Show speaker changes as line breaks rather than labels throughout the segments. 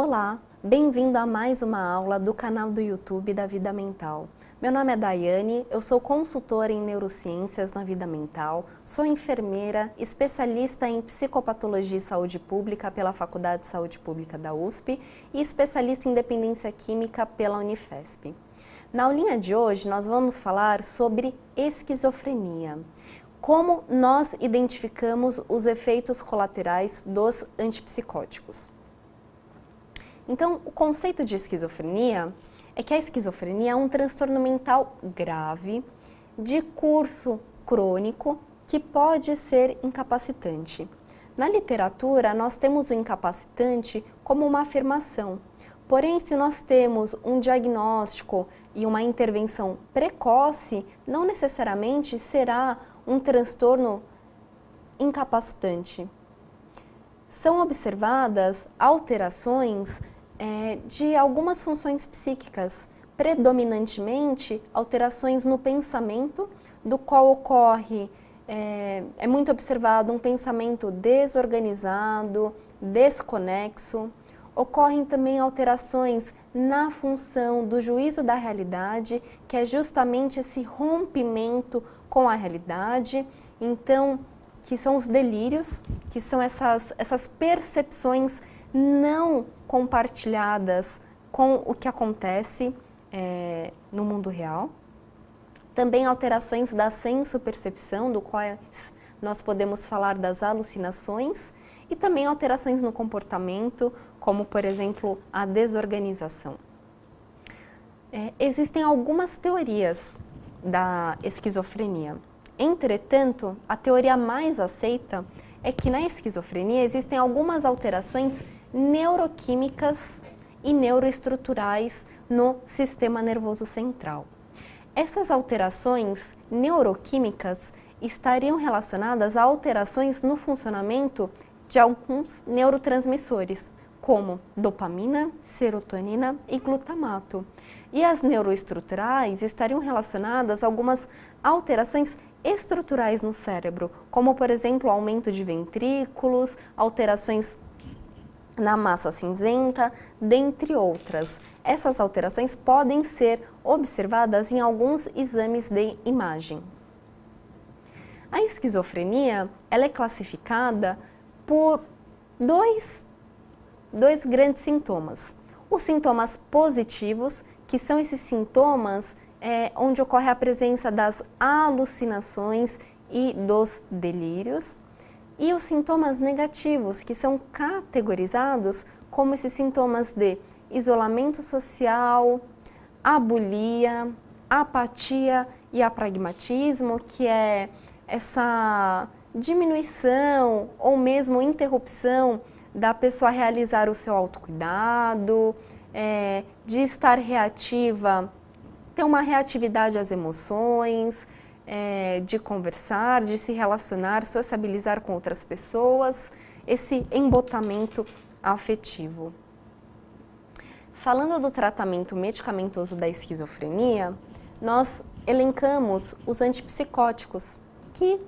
Olá, bem-vindo a mais uma aula do canal do YouTube da Vida Mental. Meu nome é Daiane, eu sou consultora em neurociências na vida mental, sou enfermeira, especialista em psicopatologia e saúde pública pela Faculdade de Saúde Pública da USP e especialista em dependência química pela Unifesp. Na aulinha de hoje nós vamos falar sobre esquizofrenia. Como nós identificamos os efeitos colaterais dos antipsicóticos. Então, o conceito de esquizofrenia é que a esquizofrenia é um transtorno mental grave, de curso crônico, que pode ser incapacitante. Na literatura, nós temos o incapacitante como uma afirmação. Porém, se nós temos um diagnóstico e uma intervenção precoce, não necessariamente será um transtorno incapacitante. São observadas alterações de algumas funções psíquicas, predominantemente alterações no pensamento, do qual ocorre, é muito observado um pensamento desorganizado, desconexo. Ocorrem também alterações na função do juízo da realidade, que é justamente esse rompimento com a realidade, então, que são os delírios, que são essas percepções não compartilhadas com o que acontece no mundo real. Também alterações da senso-percepção, do qual nós podemos falar das alucinações, e também alterações no comportamento, como, por exemplo, a desorganização. Existem algumas teorias da esquizofrenia. Entretanto, a teoria mais aceita é que na esquizofrenia existem algumas alterações neuroquímicas e neuroestruturais no sistema nervoso central. Essas alterações neuroquímicas estariam relacionadas a alterações no funcionamento de alguns neurotransmissores, como dopamina, serotonina e glutamato. E as neuroestruturais estariam relacionadas a algumas alterações estruturais no cérebro, como, por exemplo, aumento de ventrículos, alterações na massa cinzenta, dentre outras. Essas alterações podem ser observadas em alguns exames de imagem. A esquizofrenia, ela é classificada por dois grandes sintomas. Os sintomas positivos, que são esses sintomas onde ocorre a presença das alucinações e dos delírios, e os sintomas negativos, que são categorizados como esses sintomas de isolamento social, abulia, apatia e apragmatismo, que é essa diminuição ou mesmo interrupção da pessoa realizar o seu autocuidado, de estar reativa, ter uma reatividade às emoções, de conversar, de se relacionar, sociabilizar com outras pessoas, esse embotamento afetivo. Falando do tratamento medicamentoso da esquizofrenia, nós elencamos os antipsicóticos, que,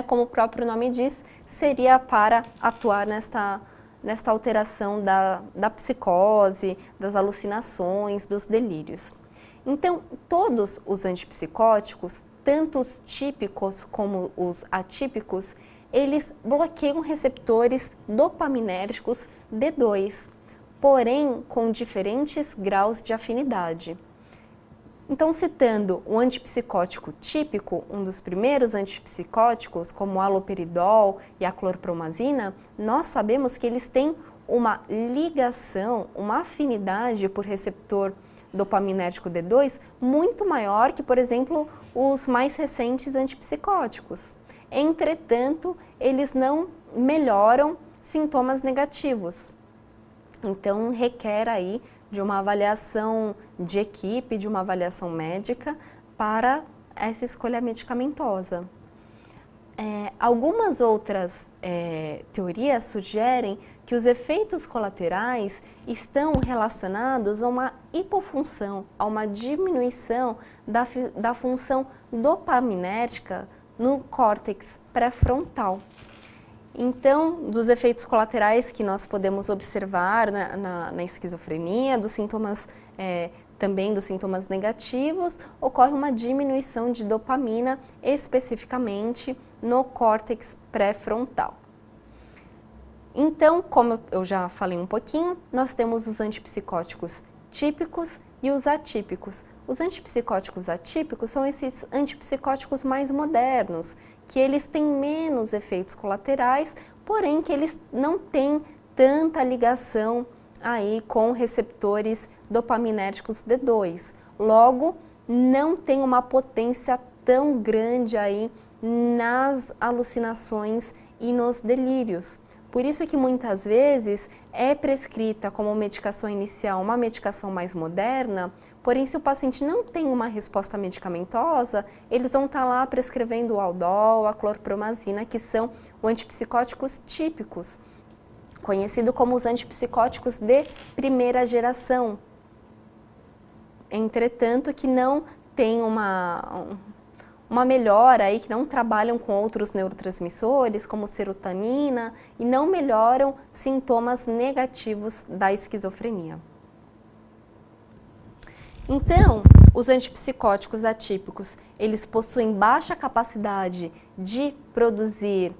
como o próprio nome diz, seria para atuar nesta alteração da psicose, das alucinações, dos delírios. Então, todos os antipsicóticos, tanto os típicos como os atípicos, eles bloqueiam receptores dopaminérgicos D2, porém com diferentes graus de afinidade. Então, citando o antipsicótico típico, um dos primeiros antipsicóticos, como o haloperidol e a clorpromazina, nós sabemos que eles têm uma ligação, uma afinidade por receptor dopaminérgico D2 muito maior que, por exemplo, os mais recentes antipsicóticos. Entretanto, eles não melhoram sintomas negativos. Então, requer aí de uma avaliação de equipe, de uma avaliação médica para essa escolha medicamentosa. Algumas outras teorias sugerem que os efeitos colaterais estão relacionados a uma hipofunção, a uma diminuição da função dopaminérgica no córtex pré-frontal. Então, dos efeitos colaterais que nós podemos observar na esquizofrenia, dos sintomas, também dos sintomas negativos, ocorre uma diminuição de dopamina, especificamente no córtex pré-frontal. Então, como eu já falei um pouquinho, nós temos os antipsicóticos típicos e os atípicos. Os antipsicóticos atípicos são esses antipsicóticos mais modernos, que eles têm menos efeitos colaterais, porém que eles não têm tanta ligação aí com receptores dopaminérgicos D2. Logo, não tem uma potência tão grande aí nas alucinações e nos delírios. Por isso que muitas vezes é prescrita como medicação inicial uma medicação mais moderna, porém se o paciente não tem uma resposta medicamentosa, eles vão estar lá prescrevendo o Haldol, a clorpromazina, que são os antipsicóticos típicos, conhecido como os antipsicóticos de primeira geração. Entretanto, que não tem uma melhora aí, que não trabalham com outros neurotransmissores, como serotonina, e não melhoram sintomas negativos da esquizofrenia. Então, os antipsicóticos atípicos, eles possuem baixa capacidade de produzir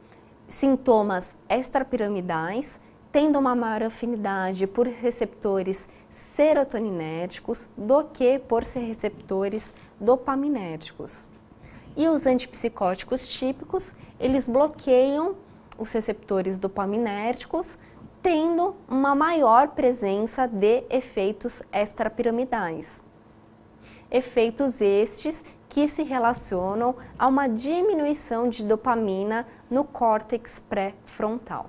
sintomas extrapiramidais, tendo uma maior afinidade por receptores serotoninérgicos do que por receptores dopaminérgicos. E os antipsicóticos típicos, eles bloqueiam os receptores dopaminérgicos, tendo uma maior presença de efeitos extrapiramidais. Efeitos estes que se relacionam a uma diminuição de dopamina no córtex pré-frontal.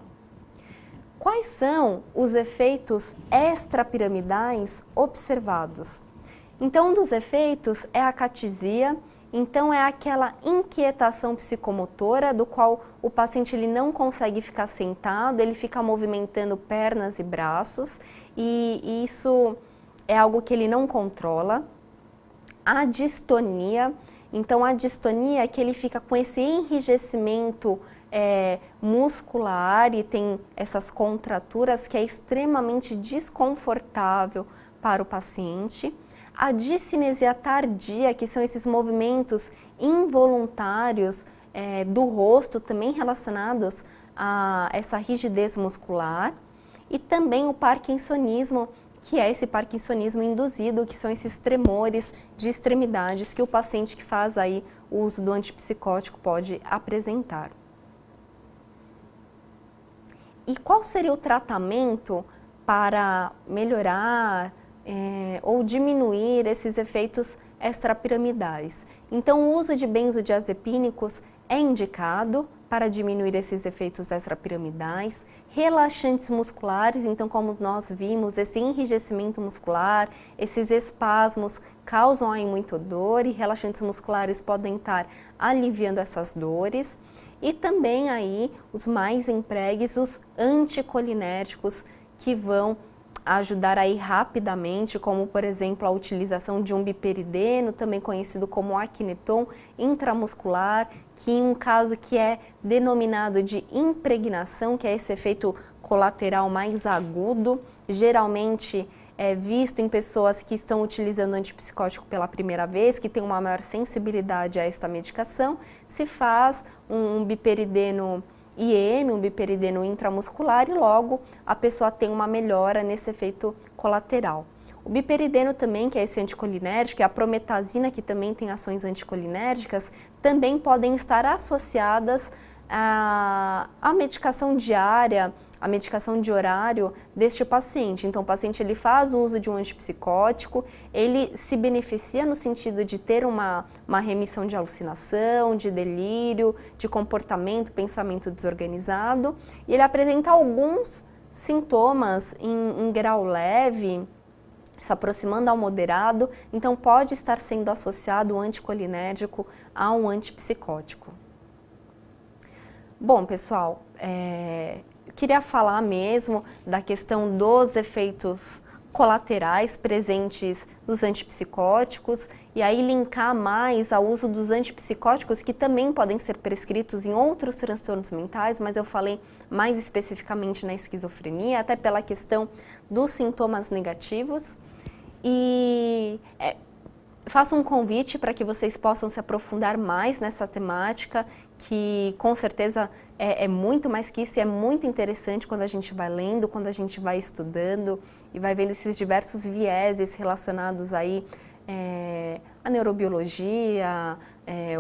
Quais são os efeitos extrapiramidais observados? Então, um dos efeitos é a acatisia. Então, é aquela inquietação psicomotora do qual o paciente ele não consegue ficar sentado, ele fica movimentando pernas e braços, e isso é algo que ele não controla. A distonia, então a distonia é que ele fica com esse enrijecimento muscular e tem essas contraturas que é extremamente desconfortável para o paciente. A discinesia tardia, que são esses movimentos involuntários do rosto, também relacionados a essa rigidez muscular. E também o parkinsonismo, que é esse parkinsonismo induzido, que são esses tremores de extremidades que o paciente que faz aí o uso do antipsicótico pode apresentar. E qual seria o tratamento para melhorar ou diminuir esses efeitos extrapiramidais? Então, o uso de benzodiazepínicos é indicado para diminuir esses efeitos extrapiramidais, relaxantes musculares, então como nós vimos, esse enrijecimento muscular, esses espasmos causam aí muita dor e relaxantes musculares podem estar aliviando essas dores. E também aí os mais empregues, os anticolinérgicos, que vão ajudar aí rapidamente, como por exemplo a utilização de um biperideno, também conhecido como Aquineton intramuscular, que em um caso que é denominado de impregnação, que é esse efeito colateral mais agudo, geralmente é visto em pessoas que estão utilizando antipsicótico pela primeira vez, que tem uma maior sensibilidade a esta medicação, se faz um biperideno IM, um biperideno intramuscular, e logo a pessoa tem uma melhora nesse efeito colateral. O biperideno também, que é esse anticolinérgico, e a prometazina, que também tem ações anticolinérgicas, também podem estar associadas à medicação diária, a medicação de horário deste paciente. Então, o paciente ele faz o uso de um antipsicótico, ele se beneficia no sentido de ter uma remissão de alucinação, de delírio, de comportamento, pensamento desorganizado, e ele apresenta alguns sintomas em grau leve, se aproximando ao moderado, então pode estar sendo associado o anticolinérgico a um antipsicótico. Bom, pessoal, eu queria falar mesmo da questão dos efeitos colaterais presentes nos antipsicóticos e aí linkar mais ao uso dos antipsicóticos, que também podem ser prescritos em outros transtornos mentais, mas eu falei mais especificamente na esquizofrenia, até pela questão dos sintomas negativos. E faço um convite para que vocês possam se aprofundar mais nessa temática, que com certeza é muito mais que isso, e é muito interessante quando a gente vai lendo, quando a gente vai estudando e vai vendo esses diversos vieses relacionados aí à neurobiologia,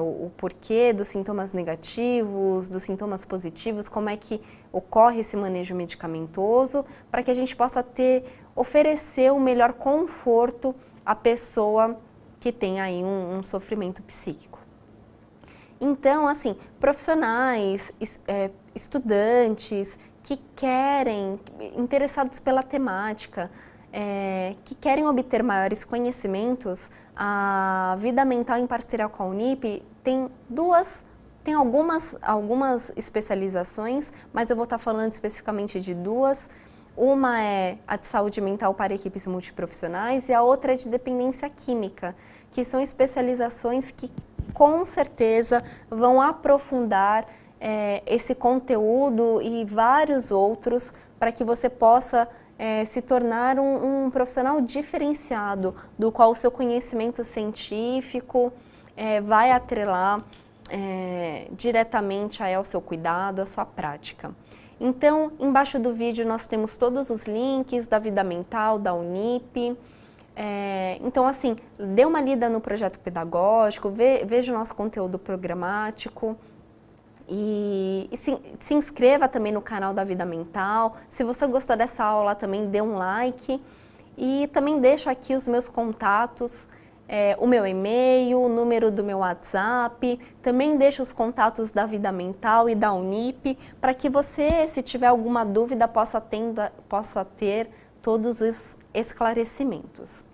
o porquê dos sintomas negativos, dos sintomas positivos, como é que ocorre esse manejo medicamentoso, para que a gente possa oferecer o melhor conforto à pessoa que tem aí um sofrimento psíquico. Então, assim, profissionais, estudantes que interessados pela temática, que querem obter maiores conhecimentos, a Vida Mental em parceria com a Unip tem algumas especializações, mas eu vou estar falando especificamente de duas. Uma é a de saúde mental para equipes multiprofissionais e a outra é de dependência química, que são especializações que com certeza vão aprofundar esse conteúdo e vários outros para que você possa se tornar um profissional diferenciado, do qual o seu conhecimento científico vai atrelar diretamente ao seu cuidado, à sua prática. Então, embaixo do vídeo nós temos todos os links da Vida Mental, da Unip. Então, assim, dê uma lida no projeto pedagógico, veja o nosso conteúdo programático e se inscreva também no canal da Vida Mental. Se você gostou dessa aula, também dê um like e também deixo aqui os meus contatos, o meu e-mail, o número do meu WhatsApp, também deixo os contatos da Vida Mental e da Unip, para que você, se tiver alguma dúvida, possa ter todos os esclarecimentos.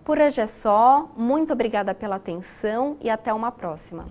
Por hoje é só, muito obrigada pela atenção e até uma próxima.